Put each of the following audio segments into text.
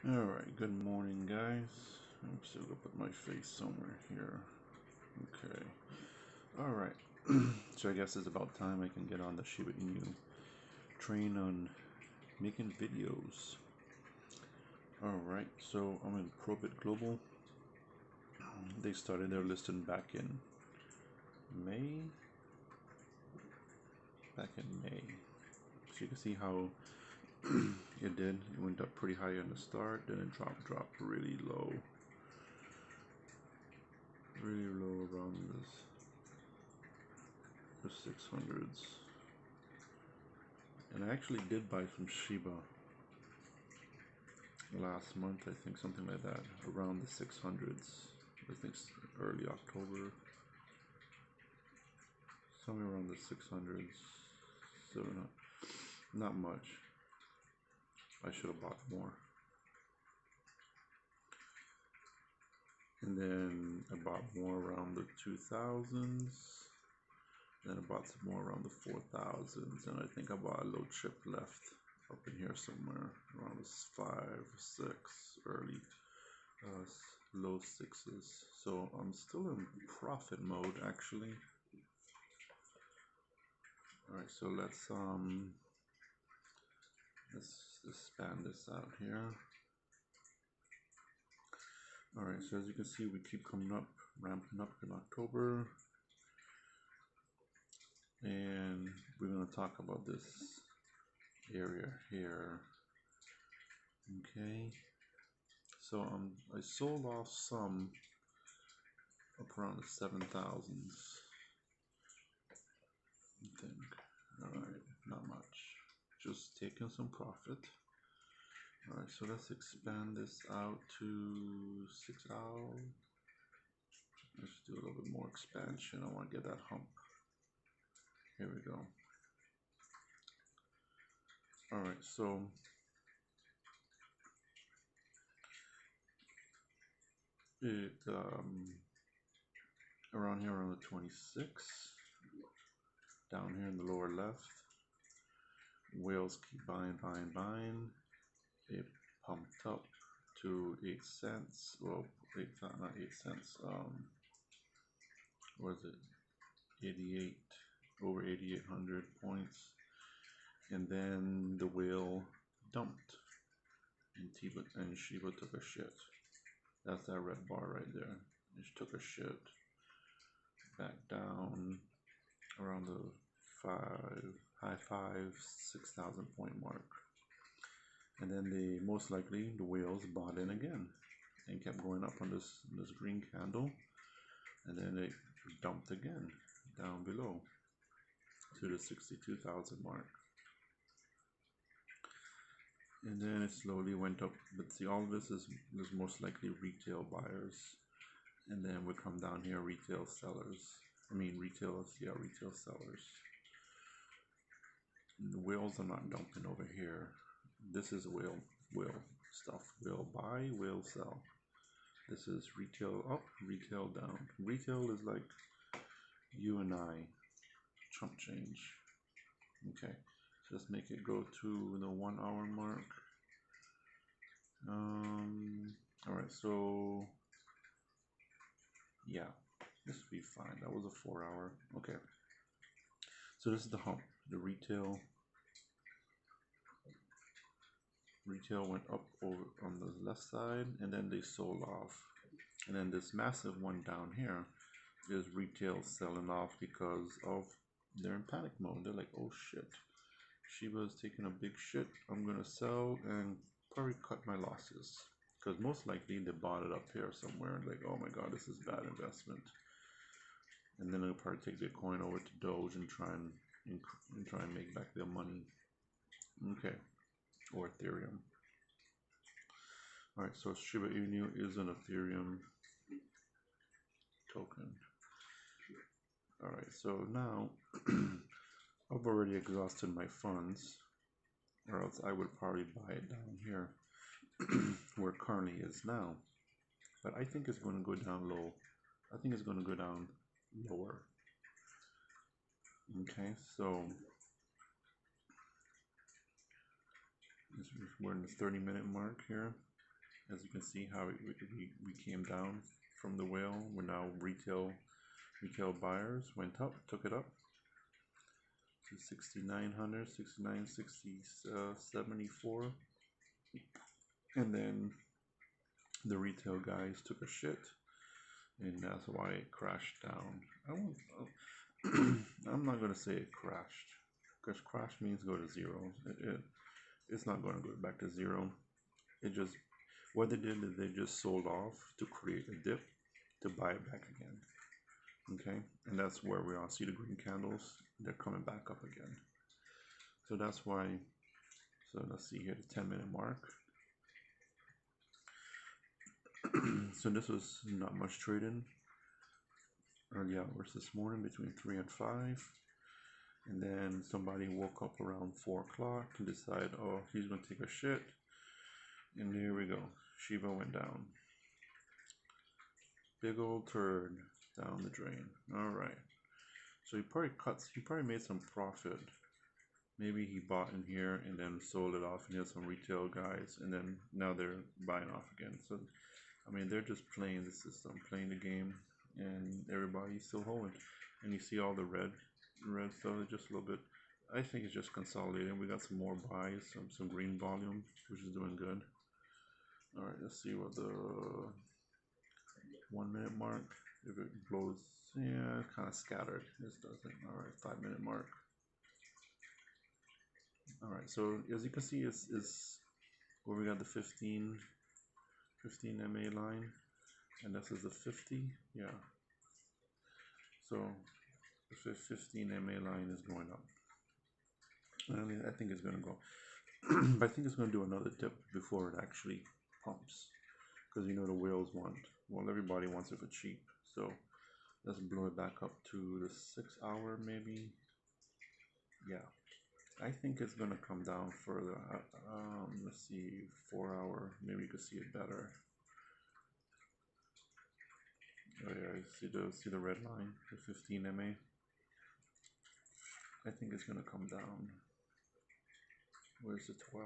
Alright, good morning guys. I'm still gonna put my face somewhere here. Okay. Alright. So I guess it's about time I can get on the Shiba Inu train on making videos. Alright, so I'm in Probit Global. They started their listing back in May. So you can see how it did. It went up pretty high on the start, then it dropped really low. Really low around the 600s. And I actually did buy some Shiba last month, I think, something like that, around the 600s. I think early October, somewhere around the 600s. So not much. I should have bought more. And then I bought more around the 2000s. Then I bought some more around the 4000s, and I think I bought a little chip left up in here somewhere around the 5, 6, early, low 6s. So I'm still in profit mode actually. All right, so let's expand this out here. All right, so as you can see, we keep coming up, ramping up in October. And we're going to talk about this area here. Okay, so I sold off some up around the 7,000s, I think. All right, not much, just taking some profit. All right, so let's expand this out to 6 out. Let's do a little bit more expansion. I want to get that hump. Here we go. All right, so it around here around the 26, down here in the lower left, whales keep buying. It pumped up to 8 cents. Well, not 8 cents. What is it? 88, over 8,800 points. And then the whale dumped, and Shiba took a shit. That's that red bar right there. It took a shit back down around the high 6,000 point mark. And then they most likely the whales bought in again and kept going up on this green candle, and then it dumped again down below to the 62,000 mark. And then it slowly went up, but see, all of this is most likely retail buyers, and then we come down here, retail sellers. Retail sellers. And the whales are not dumping over here. This is whale stuff. Whale buy, whale sell. This is retail up, retail down. Retail is like you and I, chump change. Okay. Just make it go to the 1 hour mark. All right, so yeah, this will be fine. That was a 4 hour. Okay, so this is the hump. The retail went up over on the left side, and then they sold off. And then this massive one down here is retail selling off because they're in panic mode. They're like, oh shit, Shiba's taking a big shit. I'm gonna sell and probably cut my losses, because most likely they bought it up here somewhere and like, oh my god, this is bad investment. And then they'll probably take Bitcoin over to Doge and try and make back their money. Okay, or Ethereum. All right, so Shiba Inu is an Ethereum token. All right, so now I've already exhausted my funds, or else I would probably buy it down here where it currently is now. But I think it's going to go down low. I think it's going to go down lower. Okay, so we're in the 30-minute mark here. As you can see how we came down from the whale. We're now retail buyers went up, took it up to 6,900, 6960, 74, and then the retail guys took a shit, and that's why it crashed down. I'm not gonna say it crashed, because crash means go to zero. It's not going to go back to zero. It just, what they did is they just sold off to create a dip to buy it back again. Okay, and that's where we all see the green candles. They're coming back up again. So that's why. So let's see here the 10-minute mark. So this was not much trading early hours this morning between 3 and 5. And then somebody woke up around 4 o'clock and decided, oh, he's going to take a shit. And here we go. Shiba went down. Big old turd down the drain. All right. So he probably made some profit. Maybe he bought in here and then sold it off, and he had some retail guys, and then now they're buying off again. So, I mean, they're just playing the system, playing the game, and everybody's still holding. And you see all the red stuff, just a little bit. I think it's just consolidating. We got some more buys, some green volume, which is doing good. All right, let's see what the 1 minute mark, if it blows. Yeah, kind of scattered. This doesn't. All right, 5 minute mark. All right, so as you can see, is where we got the 15 MA line, and this is the 50. Yeah. So the 15 MA line is going up. I mean, I think it's going to go, but I think it's going to do another dip before it actually pumps, because you know the whales want, well, everybody wants it for cheap. So let's blow it back up to the 6 hour maybe. Yeah, I think it's going to come down further. Let's see, 4 hour, maybe you can see it better. Oh yeah, see the red line, the 15 MA. I think it's going to come down. Where's the 12?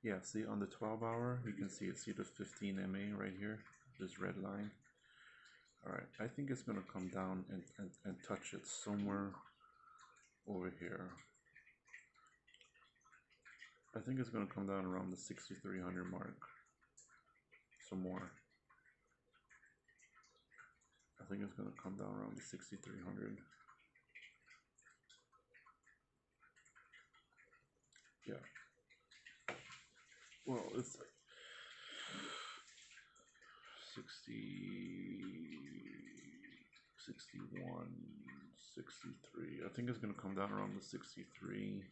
Yeah, see on the 12 hour, you can see it. See the 15 MA right here, this red line. All right, I think it's going to come down and touch it somewhere over here. I think it's going to come down around the 6,300 mark. Some more. I think it's going to come down around the 6,300. Yeah. Well, it's like 60, 61, 63. I think it's going to come down around the 63.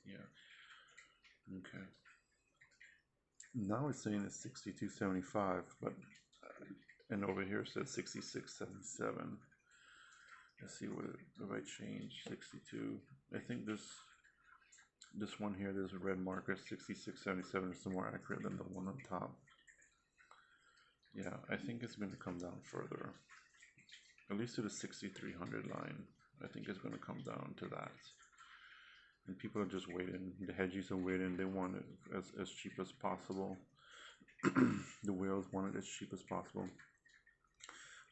Yeah. Okay. Now it's saying it's 62.75, but and over here it says 66.77. Let's see what if I change 62. I think this one here, there's a red marker, 66.77 is more accurate than the one on top. Yeah, I think it's going to come down further, at least to the 6,300 line. I think it's going to come down to that. And people are just waiting. The hedgies are waiting. They want it as cheap as possible. The whales want it as cheap as possible.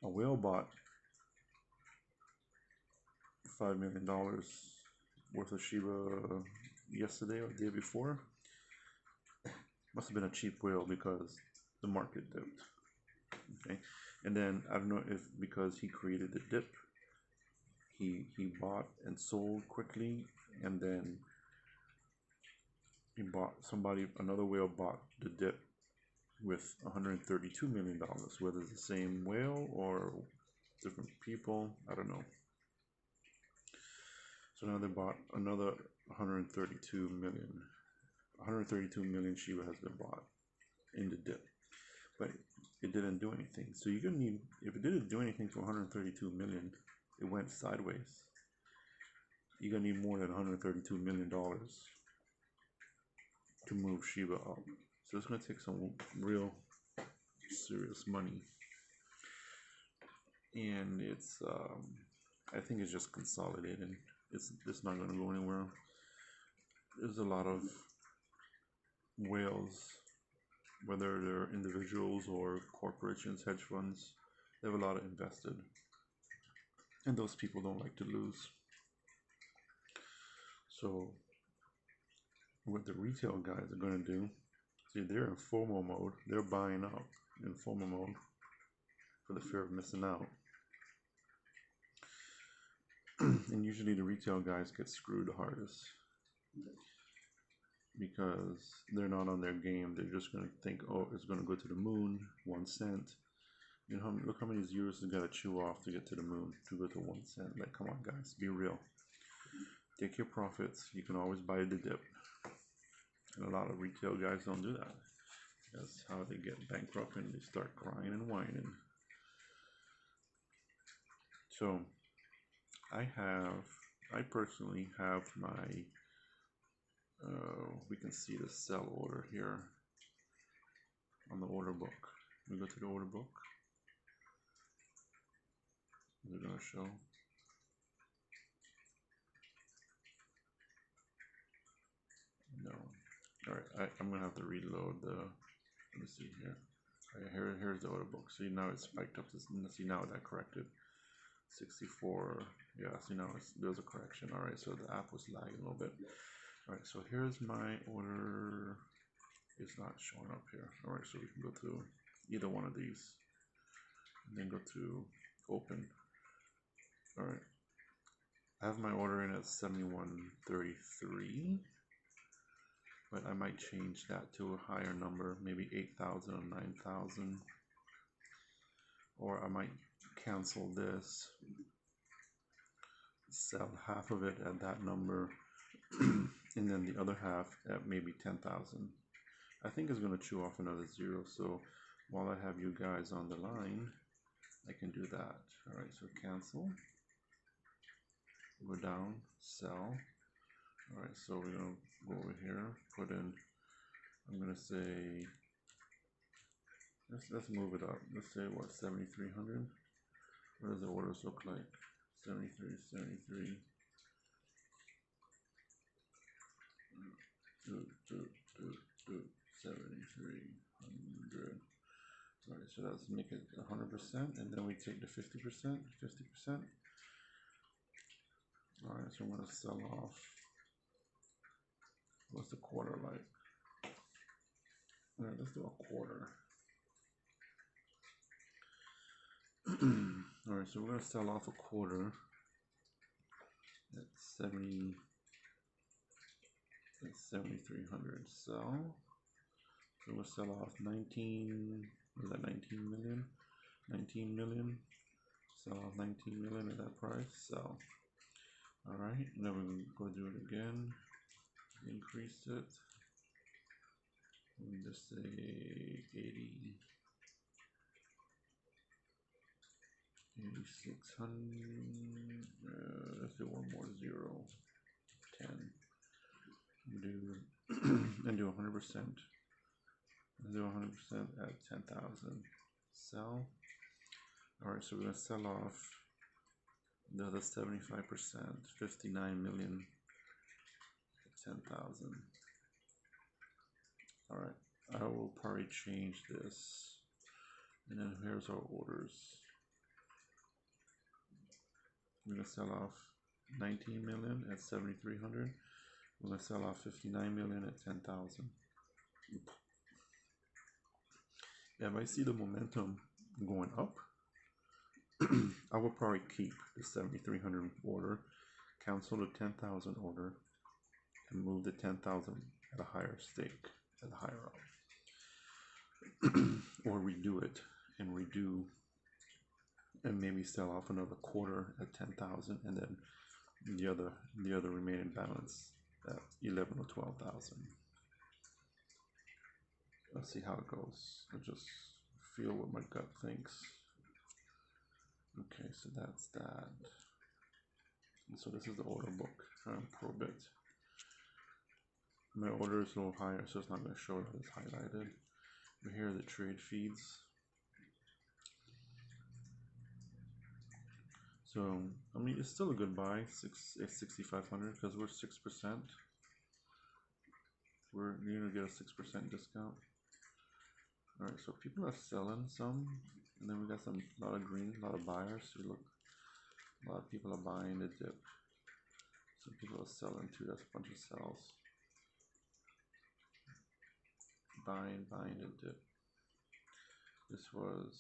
A whale bought $5 million worth of Shiba yesterday or the day before. Must have been a cheap whale because the market dipped. Okay, and then I don't know if because he created the dip, he bought and sold quickly, and then he bought another whale bought the dip with $132 million. Whether it's the same whale or different people, I don't know. So now they bought another 132 million. 132 million Shiba has been bought in the dip, but it didn't do anything. So you're gonna need, if it didn't do anything for 132 million, it went sideways. You're gonna need more than 132 million dollars to move Shiba up. So it's gonna take some real serious money, and it's I think it's just consolidating. It's not gonna go anywhere. there's a lot of whales, whether they're individuals or corporations, hedge funds. They have a lot of invested, and those people don't like to lose. So what the retail guys are going to do, see, they're in FOMO mode. They're buying up in FOMO mode for the fear of missing out. And usually the retail guys get screwed the hardest because they're not on their game. They're just going to think, oh, it's going to go to the moon, 1 cent. You know, look how many zeros you got to chew off to get to the moon, to go to 1 cent. Like, come on, guys, be real. Take your profits. You can always buy the dip. And a lot of retail guys don't do that. That's how they get bankrupt and they start crying and whining. So I personally have my, we can see the sell order here on the order book. We go to the order book. Is it going to show? No. Alright, I'm going to have to reload the, let me see here. Right, here's the order book. See, now it's spiked up. See, now that corrected. 64. Yeah, see, now there's a correction. Alright, so the app was lagging a little bit. Alright, so here's my order. It's not showing up here. Alright, so we can go to either one of these. And then go to open. Alright. I have my order in at 71.33. But I might change that to a higher number, maybe 8,000 or 9,000. Or I might cancel this, sell half of it at that number, and then the other half at maybe 10,000. I think it's going to chew off another zero, so while I have you guys on the line, I can do that. Alright, so cancel, go down, sell. Alright, so we're going to go over here, put in, I'm going to say, let's move it up. Let's say, what, 7,300? What does the orders look like? 73, 73. 7,300. Alright, so let's make it 100%, and then we take the 50%, 50%. Alright, so I'm going to sell off. What's the quarter like? Alright, let's do a quarter. Alright, so we're going to sell off a quarter at 7,300. Sell. So we'll sell off 19, what is that, 19 million? 19 million. Sell off 19 million at that price. Sell. Alright, now we're going to go do it again. Increase it. Let me just say 80. 8,600. Let's do one more zero. 10. And do 100%. Do 100% at 10,000. Sell. Alright, so we're going to sell off the other 75%, 59 million at 10,000. Alright, I will probably change this. And then here's our orders. We're going to sell off 19 million at 7,300. We're going to sell off 59 million at 10,000. If I see the momentum going up, I will probably keep the 7,300 order, cancel the 10,000 order, and move the 10,000 at a higher stake, at a higher up. Or redo it and redo, and maybe sell off another quarter at 10,000, and then the other remaining balance at 11 or 12,000. Let's see how it goes. I just feel what my gut thinks. Okay, so that's that. And so this is the order book. Probit. My order is a little higher, so it's not going to show that it's highlighted. But here are the trade feeds. So, I mean, it's still a good buy, 6,500, because we're 6%. We're gonna get a 6% discount. All right, so people are selling some, and then we got some lot of green, a lot of buyers. So look, a lot of people are buying the dip. Some people are selling too. That's a bunch of sells. Buying the dip. This was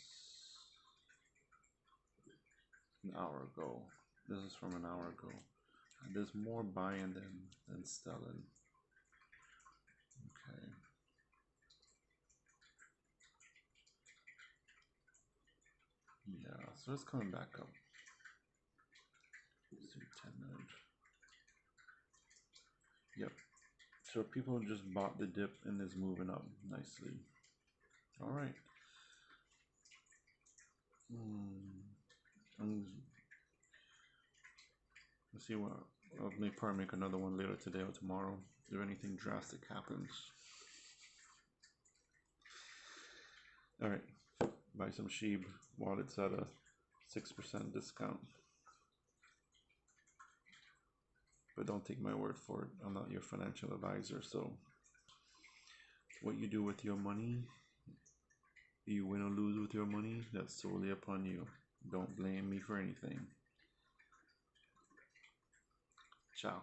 an hour ago. This is from an hour ago. There's more buying than selling. Okay. Yeah, so it's coming back up. Let's do 10 minutes. Yep. So people just bought the dip and is moving up nicely. All right. Let's see what. I'll probably make another one later today or tomorrow if anything drastic happens. All right. Buy some SHIB while it's at a 6% discount. But don't take my word for it. I'm not your financial advisor, so what you do with your money, you win or lose with your money, that's solely upon you. Don't blame me for anything. Ciao.